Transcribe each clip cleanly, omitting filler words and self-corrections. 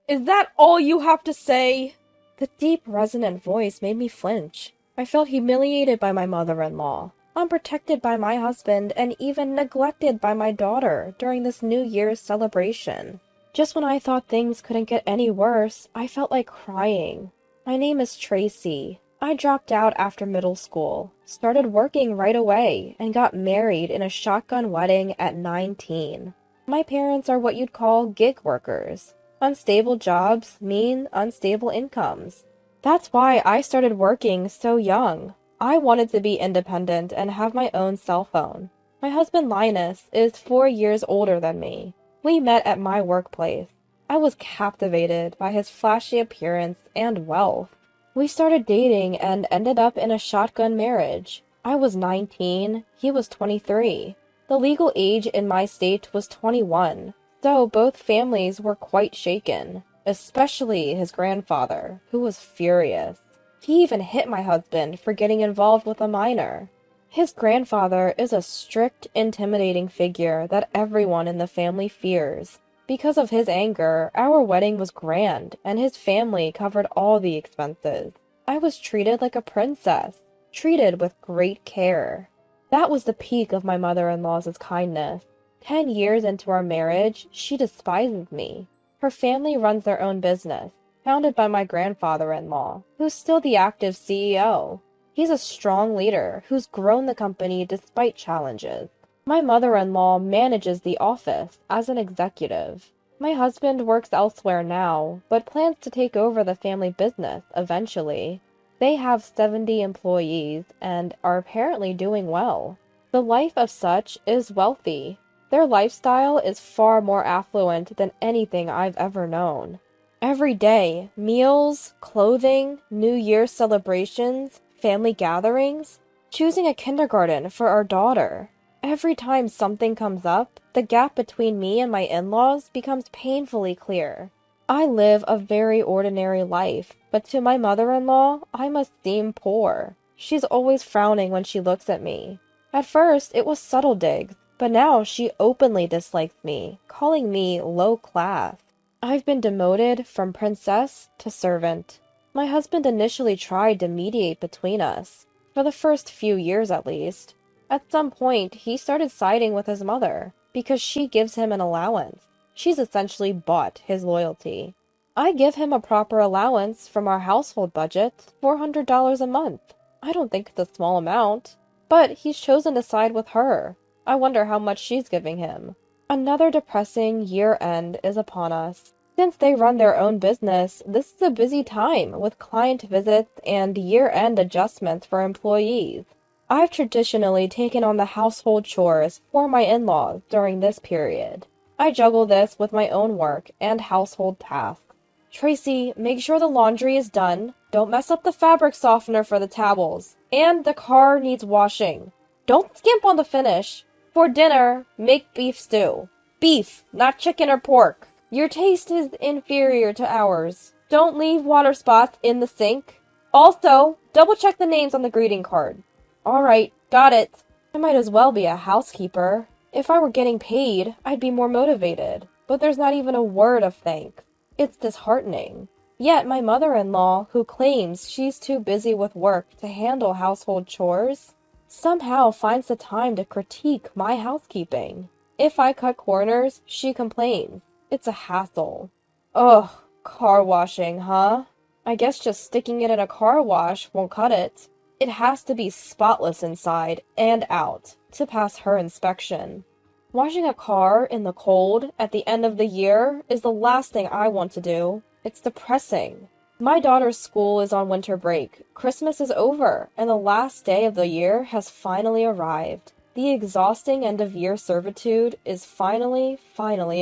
Is that all you have to say? The deep, resonant voice made me flinch. I felt humiliated by my mother-in-law, unprotected by my husband, and even neglected by my daughter during this New Year's celebration. Just when I thought things couldn't get any worse, I felt like crying. My name is Tracy. I dropped out after middle school, started working right away, and got married in a shotgun wedding at 19. My parents are what you'd call gig workers. Unstable jobs mean unstable incomes. That's why I started working so young. I wanted to be independent and have my own cell phone. My husband Linus is 4 years older than me. We met at my workplace. I was captivated by his flashy appearance and wealth. We started dating and ended up in a shotgun marriage. I was 19, he was 23. The legal age in my state was 21, so both families were quite shaken, especially his grandfather, who was furious. He even hit my husband for getting involved with a minor. His grandfather is a strict, intimidating figure that everyone in the family fears. Because of his anger, our wedding was grand, and his family covered all the expenses. I was treated like a princess, treated with great care. That was the peak of my mother-in-law's kindness. 10 years into our marriage, she despises me. Her family runs their own business, founded by my grandfather-in-law, who's still the active CEO. He's a strong leader who's grown the company despite challenges. My mother-in-law manages the office as an executive. My husband works elsewhere now, but plans to take over the family business eventually. They have 70 employees and are apparently doing well. The life of such is wealthy. Their lifestyle is far more affluent than anything I've ever known. Every day, meals, clothing, New Year's celebrations, family gatherings, choosing a kindergarten for our daughter. Every time something comes up, the gap between me and my in-laws becomes painfully clear. I live a very ordinary life, but to my mother-in-law, I must seem poor. She's always frowning when she looks at me. At first, it was subtle digs, but now she openly dislikes me, calling me low class. I've been demoted from princess to servant. My husband initially tried to mediate between us, for the first few years at least. At some point, he started siding with his mother, because she gives him an allowance. She's essentially bought his loyalty. I give him a proper allowance from our household budget, $400 a month. I don't think it's a small amount, but he's chosen to side with her. I wonder how much she's giving him. Another depressing year-end is upon us. Since they run their own business, this is a busy time with client visits and year-end adjustments for employees. I've traditionally taken on the household chores for my in-laws during this period. I juggle this with my own work and household tasks. Tracy, make sure the laundry is done. Don't mess up the fabric softener for the towels. And the car needs washing. Don't skimp on the finish. For dinner, make beef stew. Beef, not chicken or pork. Your taste is inferior to ours. Don't leave water spots in the sink. Also, double check the names on the greeting card. Alright, got it. I might as well be a housekeeper. If I were getting paid, I'd be more motivated. But there's not even a word of thanks. It's disheartening. Yet my mother-in-law, who claims she's too busy with work to handle household chores, somehow finds the time to critique my housekeeping. If I cut corners, she complains. It's a hassle. Ugh, car washing, huh? I guess just sticking it in a car wash won't cut it. It has to be spotless inside and out to pass her inspection. Washing a car in the cold at the end of the year is the last thing I want to do. It's depressing. My daughter's school is on winter break. Christmas is over, and the last day of the year has finally arrived. The exhausting end-of-year servitude is finally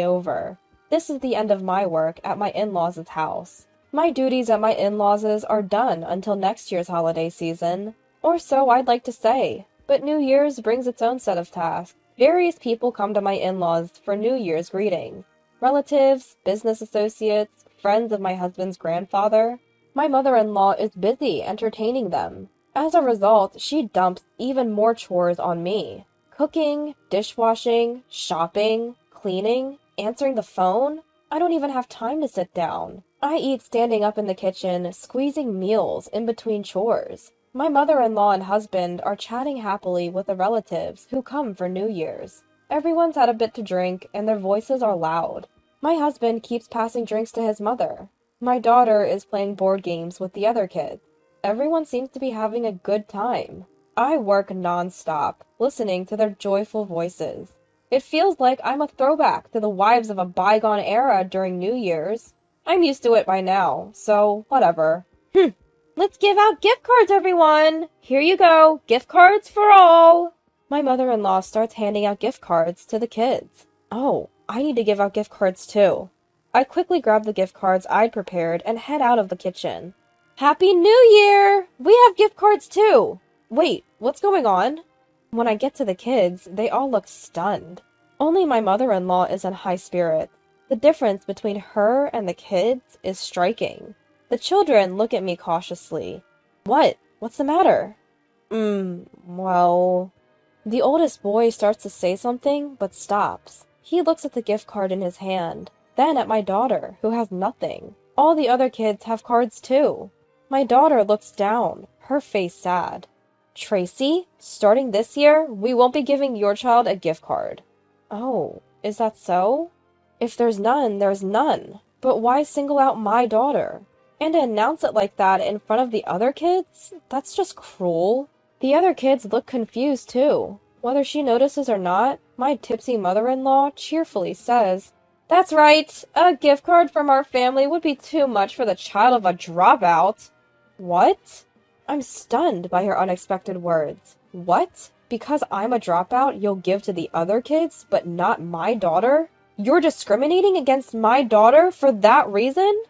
over. This is the end of my work at my in-laws' house. My duties at my in-laws' are done until next year's holiday season. Or so I'd like to say. But New Year's brings its own set of tasks. Various people come to my in-laws for New Year's greetings. Relatives, business associates, friends of my husband's grandfather. My mother-in-law is busy entertaining them. As a result, she dumps even more chores on me. Cooking, dishwashing, shopping, cleaning, answering the phone. I don't even have time to sit down. I eat standing up in the kitchen, squeezing meals in between chores. My mother-in-law and husband are chatting happily with the relatives who come for New Year's. Everyone's had a bit to drink, and their voices are loud. My husband keeps passing drinks to his mother. My daughter is playing board games with the other kids. Everyone seems to be having a good time. I work non-stop, listening to their joyful voices. It feels like I'm a throwback to the wives of a bygone era during New Year's. I'm used to it by now, so whatever. Let's give out gift cards, everyone! Here you go, gift cards for all! My mother-in-law starts handing out gift cards to the kids. Oh, I need to give out gift cards too. I quickly grab the gift cards I'd prepared and head out of the kitchen. Happy New Year! We have gift cards too! Wait, what's going on? When I get to the kids, they all look stunned. Only my mother-in-law is in high spirits. The difference between her and the kids is striking. The children look at me cautiously. What? What's the matter? Well... The oldest boy starts to say something, but stops. He looks at the gift card in his hand, then at my daughter, who has nothing. All the other kids have cards too. My daughter looks down, her face sad. Tracy, starting this year, we won't be giving your child a gift card. Oh, is that so? If there's none, there's none. But why single out my daughter? And to announce it like that in front of the other kids? That's just cruel. The other kids look confused too. Whether she notices or not, my tipsy mother-in-law cheerfully says, "That's right, a gift card from our family would be too much for the child of a dropout." What? I'm stunned by her unexpected words. What? Because I'm a dropout, you'll give to the other kids, but not my daughter? You're discriminating against my daughter for that reason?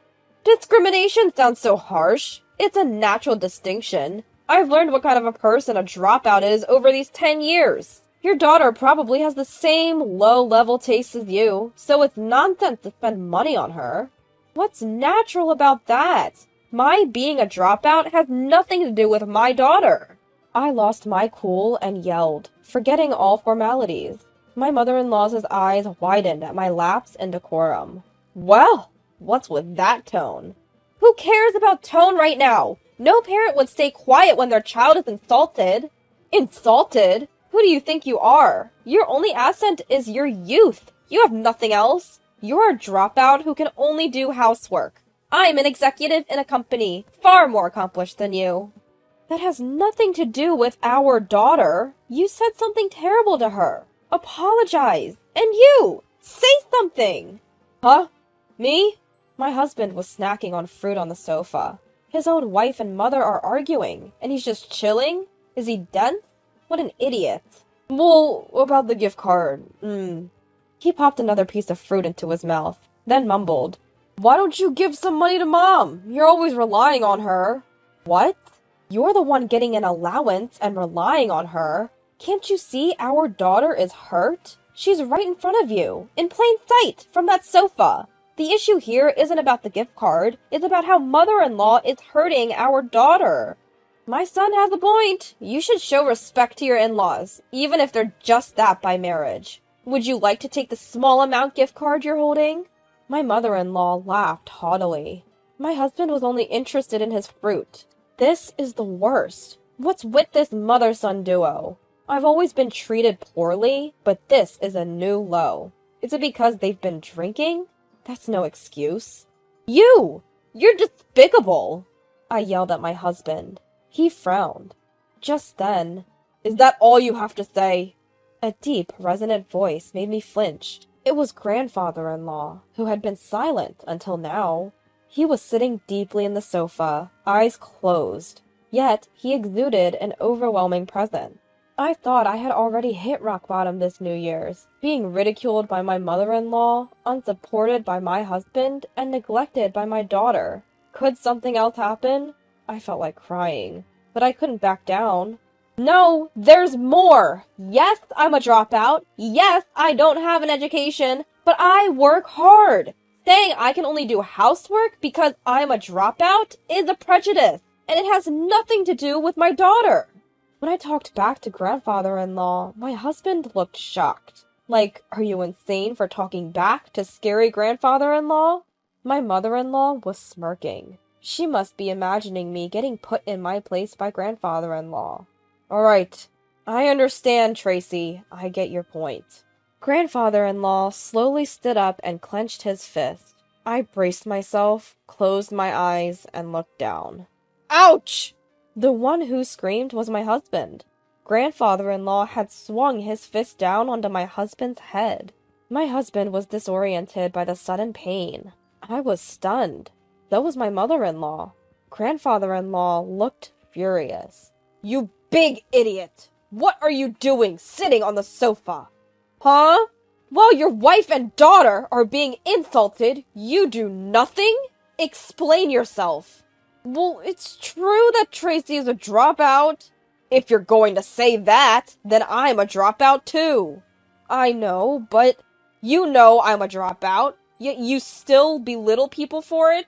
Discrimination sounds so harsh. It's a natural distinction. I've learned what kind of a person a dropout is over these 10 years. Your daughter probably has the same low-level tastes as you, so it's nonsense to spend money on her. What's natural about that? My being a dropout has nothing to do with my daughter. I lost my cool and yelled, forgetting all formalities. My mother-in-law's eyes widened at my lapse in decorum. Well, what's with that tone? Who cares about tone right now? No parent would stay quiet when their child is insulted. Insulted? Who do you think you are? Your only asset is your youth. You have nothing else. You're a dropout who can only do housework. I'm an executive in a company, far more accomplished than you. That has nothing to do with our daughter. You said something terrible to her. Apologize. And you! Say something! Huh? Me? My husband was snacking on fruit on the sofa. His own wife and mother are arguing, and he's just chilling? Is he dense? What an idiot. Well, about the gift card, He popped another piece of fruit into his mouth, then mumbled, "Why don't you give some money to Mom? You're always relying on her." What? You're the one getting an allowance and relying on her. Can't you see our daughter is hurt? She's right in front of you, in plain sight, from that sofa. The issue here isn't about the gift card, it's about how mother-in-law is hurting our daughter. My son has a point. You should show respect to your in-laws, even if they're just that by marriage. Would you like to take the small amount gift card you're holding? My mother-in-law laughed haughtily. My husband was only interested in his fruit. This is the worst. What's with this mother-son duo? I've always been treated poorly, but this is a new low. Is it because they've been drinking? That's no excuse. You! You're despicable! I yelled at my husband. He frowned. Just then, "Is that all you have to say?" A deep, resonant voice made me flinch. It was grandfather-in-law, who had been silent until now. He was sitting deeply in the sofa, eyes closed, yet he exuded an overwhelming presence. I thought I had already hit rock bottom this New Year's, being ridiculed by my mother-in-law, unsupported by my husband, and neglected by my daughter. Could something else happen? I felt like crying, but I couldn't back down. No, there's more! Yes, I'm a dropout. Yes, I don't have an education, but I work hard. Saying I can only do housework because I'm a dropout is a prejudice, and it has nothing to do with my daughter. When I talked back to grandfather-in-law, my husband looked shocked. Like, are you insane for talking back to scary grandfather-in-law? My mother-in-law was smirking. She must be imagining me getting put in my place by grandfather-in-law. All right, I understand, Tracy. I get your point. Grandfather-in-law slowly stood up and clenched his fist. I braced myself, closed my eyes, and looked down. Ouch! The one who screamed was my husband. Grandfather-in-law had swung his fist down onto my husband's head. My husband was disoriented by the sudden pain. I was stunned. So was my mother-in-law. Grandfather-in-law looked furious. You big idiot! What are you doing sitting on the sofa? Huh? While your wife and daughter are being insulted, you do nothing? Explain yourself. Well, it's true that Tracy is a dropout. If you're going to say that, then I'm a dropout too. I know, but you know I'm a dropout, yet you still belittle people for it?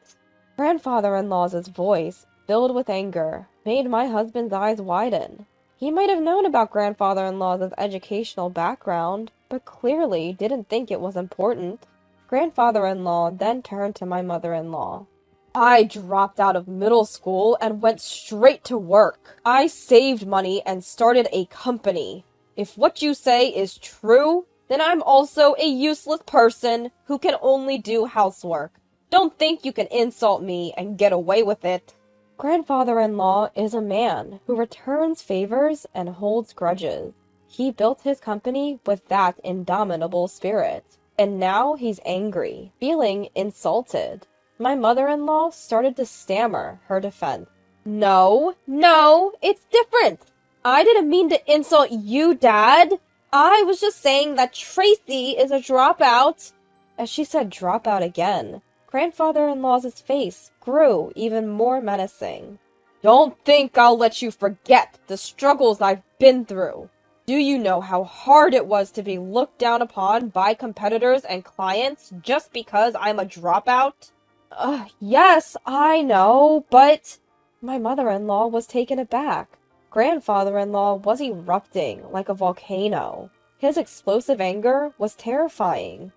Grandfather-in-law's voice, filled with anger, made my husband's eyes widen. He might have known about grandfather-in-law's educational background, but clearly didn't think it was important. Grandfather-in-law then turned to my mother-in-law. I dropped out of middle school and went straight to work. I saved money and started a company. If what you say is true, then I'm also a useless person who can only do housework. Don't think you can insult me and get away with it. Grandfather-in-law is a man who returns favors and holds grudges. He built his company with that indomitable spirit, and now he's angry, feeling insulted. My mother-in-law started to stammer her defense. No, it's different. I didn't mean to insult you, Dad. I was just saying that Tracy is a dropout. As she said dropout again, grandfather-in-law's face grew even more menacing. Don't think I'll let you forget the struggles I've been through. Do you know how hard it was to be looked down upon by competitors and clients just because I'm a dropout? Yes, I know, but... My mother-in-law was taken aback. Grandfather-in-law was erupting like a volcano. His explosive anger was terrifying.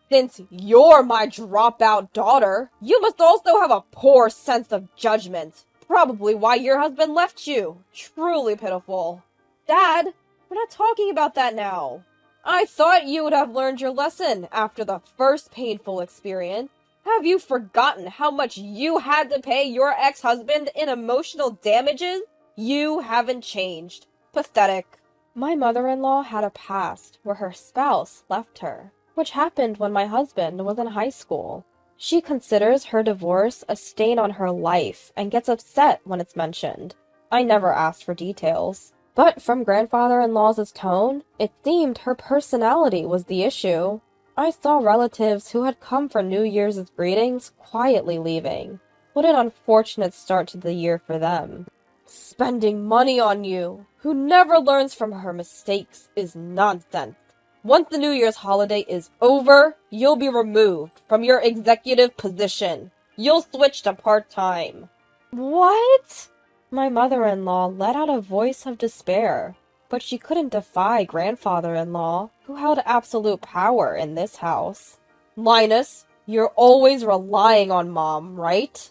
Since you're my dropout daughter, you must also have a poor sense of judgment. Probably why your husband left you. Truly pitiful. Dad, we're not talking about that now. I thought you would have learned your lesson after the first painful experience. Have you forgotten how much you had to pay your ex-husband in emotional damages? You haven't changed. Pathetic. My mother-in-law had a past where her spouse left her, which happened when my husband was in high school. She considers her divorce a stain on her life and gets upset when it's mentioned. I never asked for details. But from grandfather-in-law's tone, it seemed her personality was the issue. I saw relatives who had come for New Year's greetings quietly leaving. What an unfortunate start to the year for them. Spending money on you, who never learns from her mistakes, is nonsense. Once the New Year's holiday is over, you'll be removed from your executive position. You'll switch to part-time. What? My mother-in-law let out a voice of despair. But she couldn't defy grandfather-in-law, who held absolute power in this house. Linus, you're always relying on Mom, right?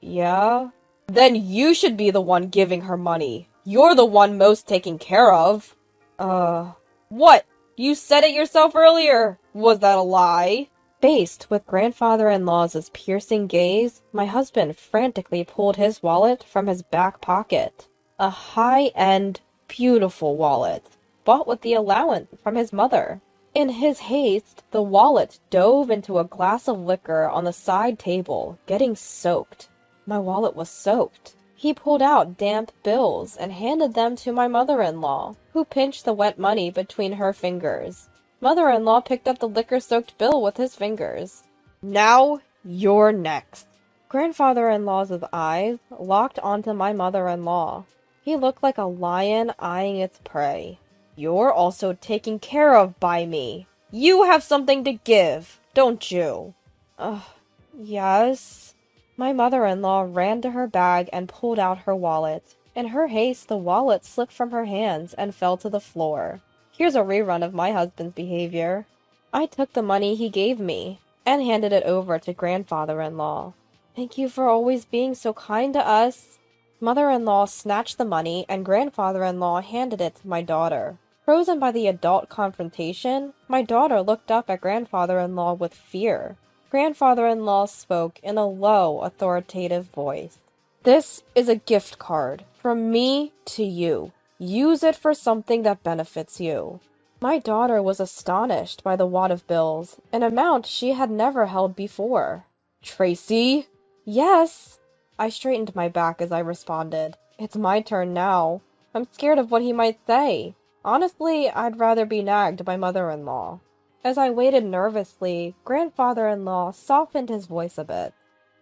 Yeah? Then you should be the one giving her money. You're the one most taken care of. What? You said it yourself earlier. Was that a lie? Faced with grandfather-in-law's piercing gaze, my husband frantically pulled his wallet from his back pocket. A high-end, beautiful wallet, bought with the allowance from his mother. In his haste, the wallet dove into a glass of liquor on the side table, getting soaked. My wallet was soaked. He pulled out damp bills and handed them to my mother-in-law, who pinched the wet money between her fingers. Mother-in-law picked up the liquor-soaked bill with his fingers. Now, you're next. Grandfather-in-law's eyes locked onto my mother-in-law. He looked like a lion eyeing its prey. You're also taken care of by me. You have something to give, don't you? Yes. My mother-in-law ran to her bag and pulled out her wallet. In her haste, the wallet slipped from her hands and fell to the floor. Here's a rerun of my husband's behavior. I took the money he gave me and handed it over to grandfather-in-law. Thank you for always being so kind to us. Mother-in-law snatched the money and grandfather-in-law handed it to my daughter. Frozen by the adult confrontation, my daughter looked up at grandfather-in-law with fear. Grandfather-in-law spoke in a low, authoritative voice. This is a gift card from me to you. Use it for something that benefits you. My daughter was astonished by the wad of bills, an amount she had never held before. Tracy? Yes. I straightened my back as I responded. It's my turn now. I'm scared of what he might say. Honestly, I'd rather be nagged by mother-in-law. As I waited nervously, grandfather-in-law softened his voice a bit.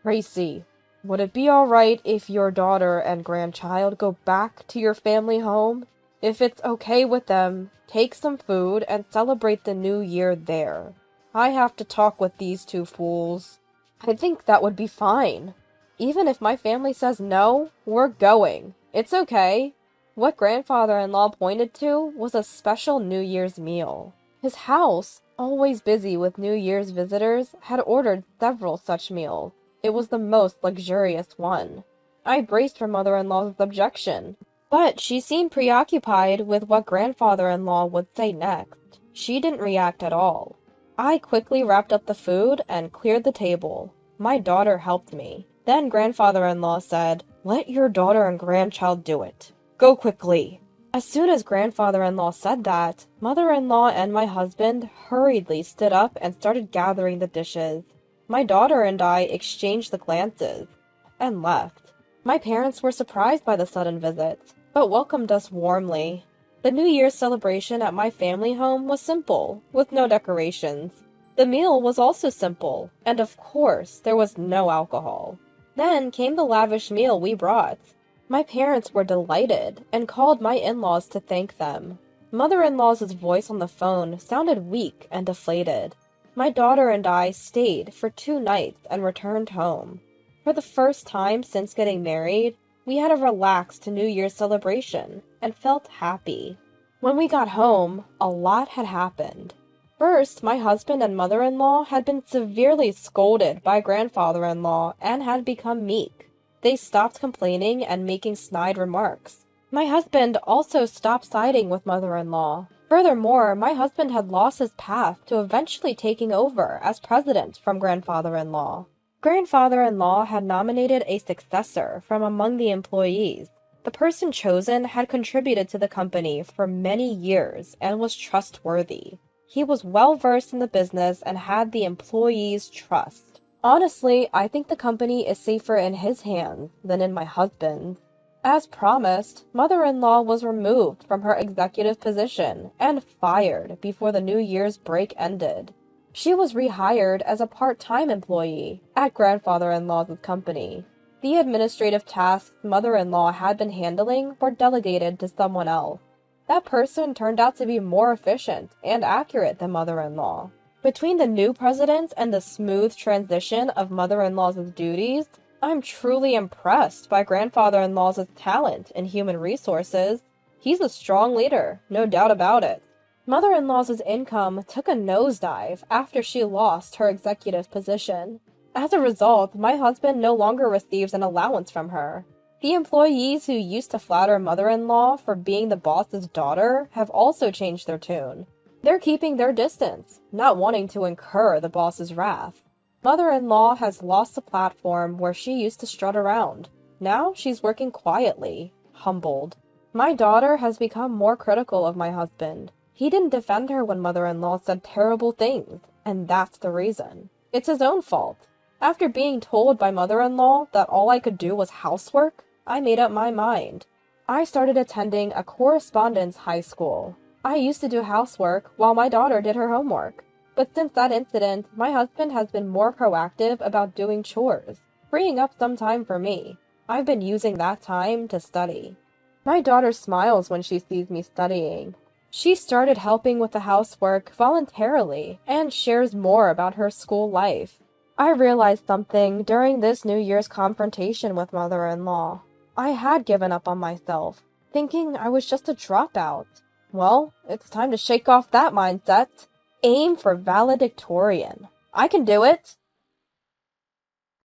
Tracy, would it be all right if your daughter and grandchild go back to your family home? If it's okay with them, take some food and celebrate the new year there. I have to talk with these two fools. I think that would be fine. Even if my family says no, we're going. It's okay. What grandfather-in-law pointed to was a special New Year's meal. His house, always busy with New Year's visitors, had ordered several such meals. It was the most luxurious one. I braced for mother-in-law's objection, but she seemed preoccupied with what grandfather-in-law would say next. She didn't react at all. I quickly wrapped up the food and cleared the table. My daughter helped me. Then grandfather-in-law said, "Let your daughter and grandchild do it. Go quickly." As soon as grandfather-in-law said that, mother-in-law and my husband hurriedly stood up and started gathering the dishes. My daughter and I exchanged the glances and left. My parents were surprised by the sudden visit, but welcomed us warmly. The New Year's celebration at my family home was simple, with no decorations. The meal was also simple, and of course, there was no alcohol. Then came the lavish meal we brought. My parents were delighted and called my in-laws to thank them. Mother-in-law's voice on the phone sounded weak and deflated. My daughter and I stayed for 2 nights and returned home. For the first time since getting married, we had a relaxed New Year's celebration and felt happy. When we got home, a lot had happened. First, my husband and mother-in-law had been severely scolded by grandfather-in-law and had become meek. They stopped complaining and making snide remarks. My husband also stopped siding with mother-in-law. Furthermore, my husband had lost his path to eventually taking over as president from grandfather-in-law. Grandfather-in-law had nominated a successor from among the employees. The person chosen had contributed to the company for many years and was trustworthy. He was well-versed in the business and had the employees' trust. Honestly, I think the company is safer in his hands than in my husband's. As promised, mother-in-law was removed from her executive position and fired before the New Year's break ended. She was rehired as a part-time employee at grandfather-in-law's company. The administrative tasks mother-in-law had been handling were delegated to someone else. That person turned out to be more efficient and accurate than mother-in-law. Between the new president and the smooth transition of mother-in-law's duties, I'm truly impressed by grandfather-in-law's talent in human resources. He's a strong leader, no doubt about it. Mother-in-law's income took a nosedive after she lost her executive position. As a result, my husband no longer receives an allowance from her. The employees who used to flatter mother-in-law for being the boss's daughter have also changed their tune. They're keeping their distance, not wanting to incur the boss's wrath. Mother-in-law has lost the platform where she used to strut around. Now she's working quietly, humbled. My daughter has become more critical of my husband. He didn't defend her when mother-in-law said terrible things, and that's the reason. It's his own fault. After being told by mother-in-law that all I could do was housework, I made up my mind. I started attending a correspondence high school. I used to do housework while my daughter did her homework. But since that incident, my husband has been more proactive about doing chores, freeing up some time for me. I've been using that time to study. My daughter smiles when she sees me studying. She started helping with the housework voluntarily and shares more about her school life. I realized something during this New Year's confrontation with mother-in-law. I had given up on myself, thinking I was just a dropout. Well, it's time to shake off that mindset. Aim for valedictorian. I can do it.